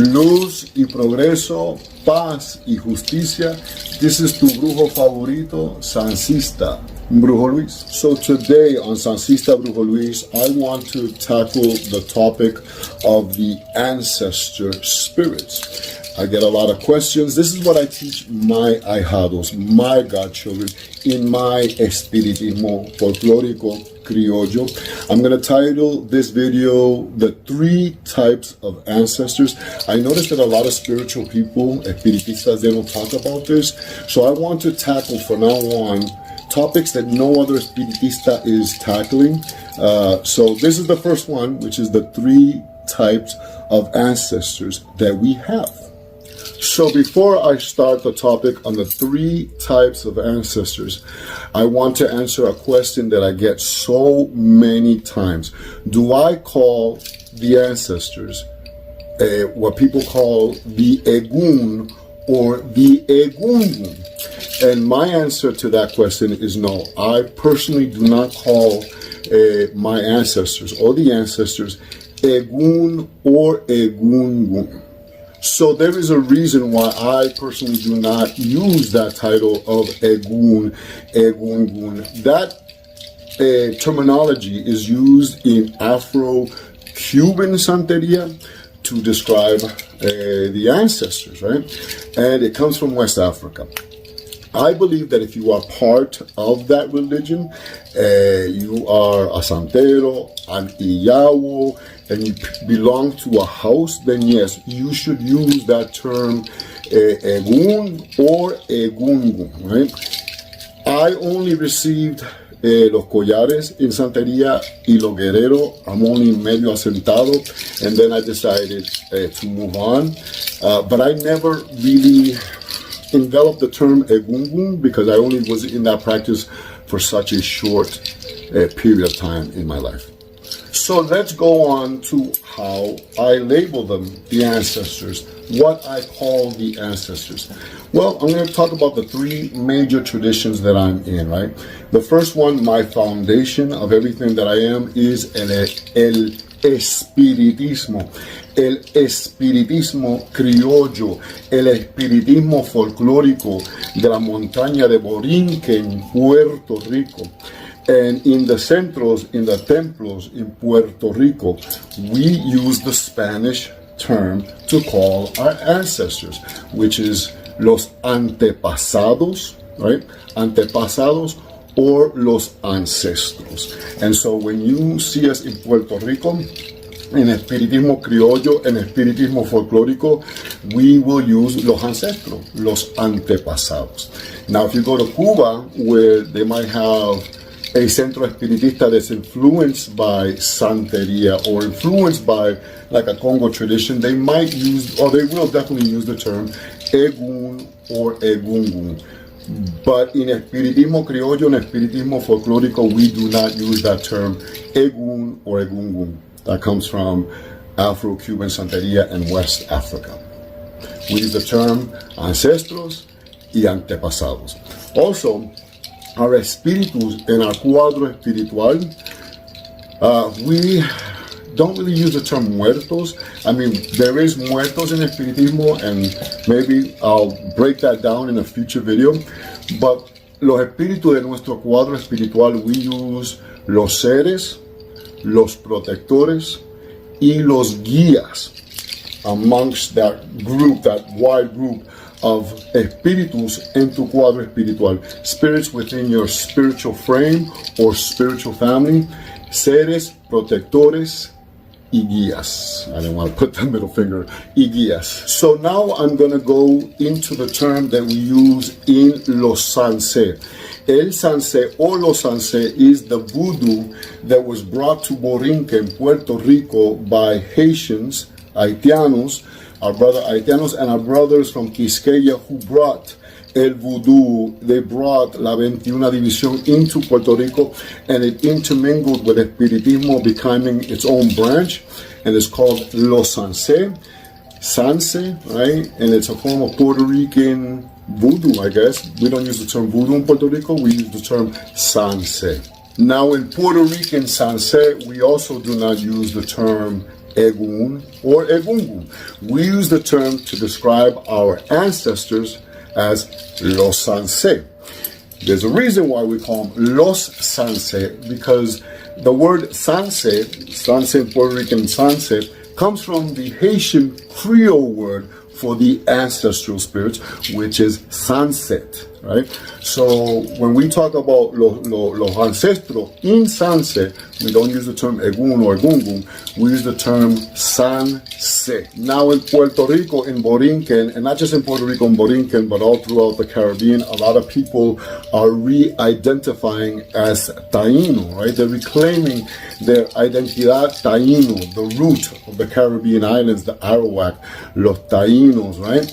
Luz y progreso, paz y justicia. This is tu brujo favorito, Sancista, Brujo Luis. So today on Sancista Brujo Luis, I want to tackle the topic of the ancestor spirits. I get a lot of questions. This is what I teach my ahijados, my godchildren, in my espiritismo folclórico criollo. I'm going to title this video, The 3 Types of Ancestors. I noticed that a lot of spiritual people, espiritistas, they don't talk about this. So I want to tackle from now on topics that no other espiritista is tackling. So this is the first one, which is the 3 types of ancestors that we have. So before I start the topic on the 3 types of ancestors, I want to answer a question that I get so many times. Do I call the ancestors what people call the Egun or the Egungun? And my answer to that question is no. I personally do not call my ancestors or the ancestors Egun or Egungun. So there is a reason why I personally do not use that title of Egun, Egungun. That terminology is used in Afro-Cuban Santeria to describe the ancestors, right? And it comes from West Africa. I believe that if you are part of that religion, you are a santero, an iyawo, and you belong to a house, then yes, you should use that term Egun or Egungun, right? I only received los collares in Santería y los guerreros. I'm only medio asentado, and then I decided to move on. But I never really enveloped the term Egungun because I only was in that practice for such a short period of time in my life. So let's go on to how I label them, the ancestors, what I call the ancestors. Well, I'm going to talk about the 3 major traditions that I'm in, right? The first one, my foundation of everything that I am, is el espiritismo. El espiritismo criollo, el espiritismo folclórico de la montaña de Borinque en Puerto Rico. And in the centros, in the templos in Puerto Rico, we use the Spanish term to call our ancestors, which is los antepasados, right? Antepasados or los ancestros. And so when you see us in Puerto Rico, en espiritismo criollo, en espiritismo folclórico, we will use los ancestros, los antepasados. Now, if you go to Cuba, where they might have a centro espiritista that's influenced by Santeria or influenced by like a Congo tradition, they might use, or they will definitely use the term Egun or Egungun. But in espiritismo criollo and espiritismo folclórico, we do not use that term Egun or Egungun. That comes from Afro-Cuban Santeria and West Africa. We use the term ancestros y antepasados. Also, our espíritus in our cuadro espiritual, we don't really use the term muertos. I mean, there is muertos in espiritismo, and maybe I'll break that down in a future video. But los espíritus de nuestro cuadro espiritual, we use los seres, los protectores, y los guías amongst that group, that wide group of espíritus en tu cuadro espiritual, spirits within your spiritual frame or spiritual family, seres, protectores, y guías. I didn't want to put the middle finger, y guías. So now I'm going to go into the term that we use in los sanse. El sanse or los sanse is the voodoo that was brought to Borinque in Puerto Rico by Haitians, Haitianos, our brother Haitianos and our brothers from Quisqueya who brought el voodoo. They brought la 21 División into Puerto Rico, and it intermingled with Espiritismo, becoming its own branch, and it's called Los Sanse. Sanse, right? And it's a form of Puerto Rican voodoo, I guess. We don't use the term voodoo in Puerto Rico, we use the term Sanse. Now in Puerto Rican Sanse, we also do not use the term Egun, or Egungun. We use the term to describe our ancestors as Los Sanse. There's a reason why we call them Los Sanse, because the word Sanse, Sanse, Puerto Rican Sanse, comes from the Haitian Creole word for the ancestral spirits, which is sunset, right? So when we talk about los ancestros in Sanse, we don't use the term Egun or Egungun, we use the term Sanse. Now in Puerto Rico, in Borinquen, and not just in Puerto Rico and Borinquen, but all throughout the Caribbean, a lot of people are re-identifying as Taíno, right? They're reclaiming their identidad Taíno, the root of the Caribbean islands, the Arawak, los Taínos, right?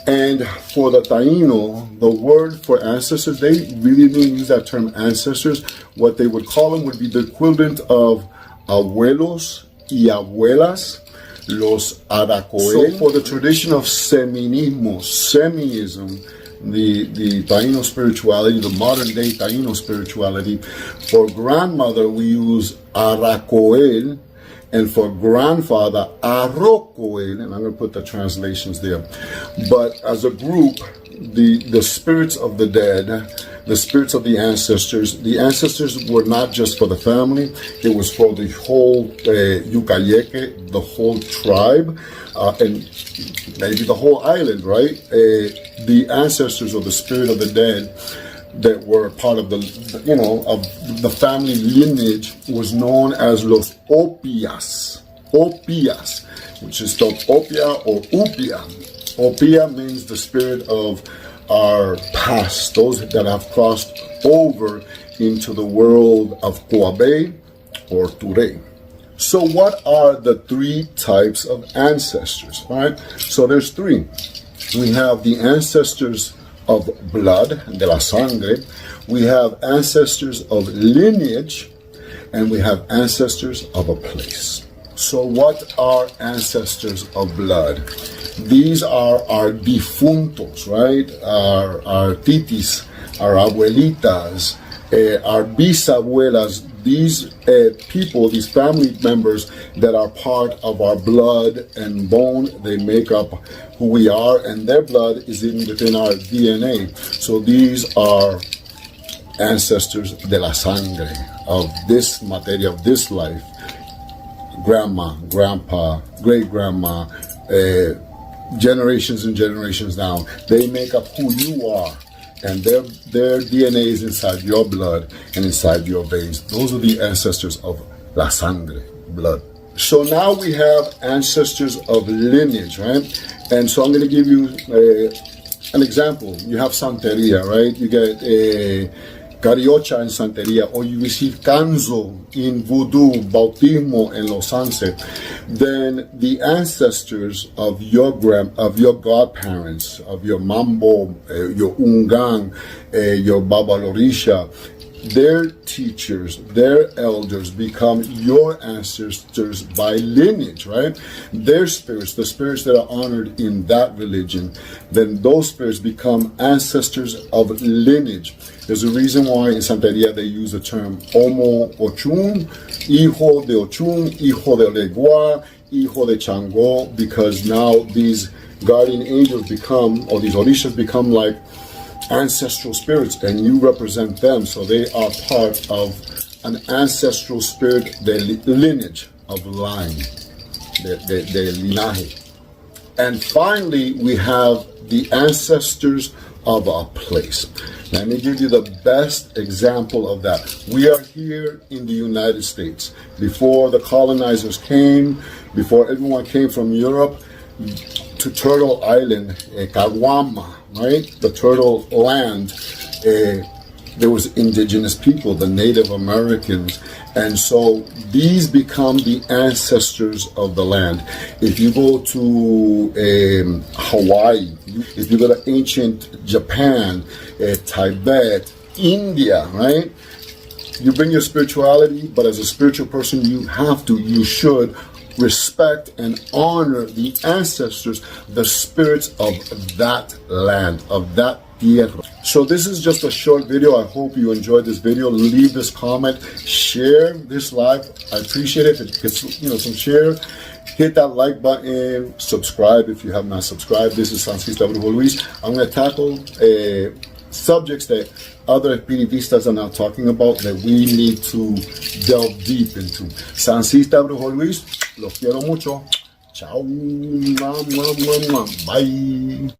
And for the Taíno, the word for ancestors, they really didn't use that term ancestors. What they would call them would be the equivalent of abuelos y abuelas, los aracoel. So for the tradition of seminismo, semiism, the Taíno spirituality, the modern day Taíno spirituality, for grandmother we use aracoel, and for grandfather, Arrocoel, and I'm going to put the translations there. But as a group, the spirits of the dead, the spirits of the ancestors were not just for the family, it was for the whole Yucayeke, the whole tribe, and maybe the whole island, right? The ancestors or the spirit of the dead that were part of the, of the family lineage was known as los Opias, which is spelled Opia or Upia. Opia means the spirit of our past, those that have crossed over into the world of Coabe or Ture. So what are the three types of ancestors, right? So there's three. We have the ancestors of blood, de la sangre, we have ancestors of lineage, and we have ancestors of a place. So what are ancestors of blood? These are our difuntos, right? Our titis, our abuelitas, our bisabuelas, these people, these family members that are part of our blood and bone, they make up who we are, and their blood is within our DNA. So these are ancestors de la sangre, of this materia, of this life. Grandma, grandpa, great-grandma, generations and generations down. They make up who you are. And their DNA is inside your blood and inside your veins. Those are the ancestors of la sangre, blood. So now we have ancestors of lineage, right? And so I'm going to give you an example. You have Santeria, right? You get Cariocha in Santeria, or you receive Canzo in Voodoo, Bautismo en Los Sanse. Then the ancestors of your godparents, of your Mambo, your Ungang, your Babalorisha, their teachers, their elders become your ancestors by lineage, right? Their spirits, the spirits that are honored in that religion, then those spirits become ancestors of lineage. There's a reason why in Santeria they use the term Omo Ochun, Hijo de Ochun, Hijo de Legua, Hijo de Chango, because now these guardian angels become, or these Orishas become like ancestral spirits, and you represent them, so they are part of an ancestral spirit, their lineage of line, their linaje. And finally, we have the ancestors of a place. Let me give you the best example of that. We are here in the United States. Before the colonizers came, before everyone came from Europe to Turtle Island, Caguama, right? The Turtle Land, there was indigenous people, the Native Americans, and so these become the ancestors of the land. If you go to Hawaii, if you go to ancient Japan, Tibet, India, right? You bring your spirituality, but as a spiritual person, you should respect and honor the ancestors, the spirits of that land, of that tierra. So this is just a short video. I hope you enjoyed this video. Leave this comment, share this live. I appreciate it. If it gets some share. Hit that like button, subscribe if you have not subscribed. This is Sancista Brujo Luis. I'm going to tackle subjects that other espiritistas are not talking about that we need to delve deep into. Sancista Brujo Luis, los quiero mucho. Ciao. Bye.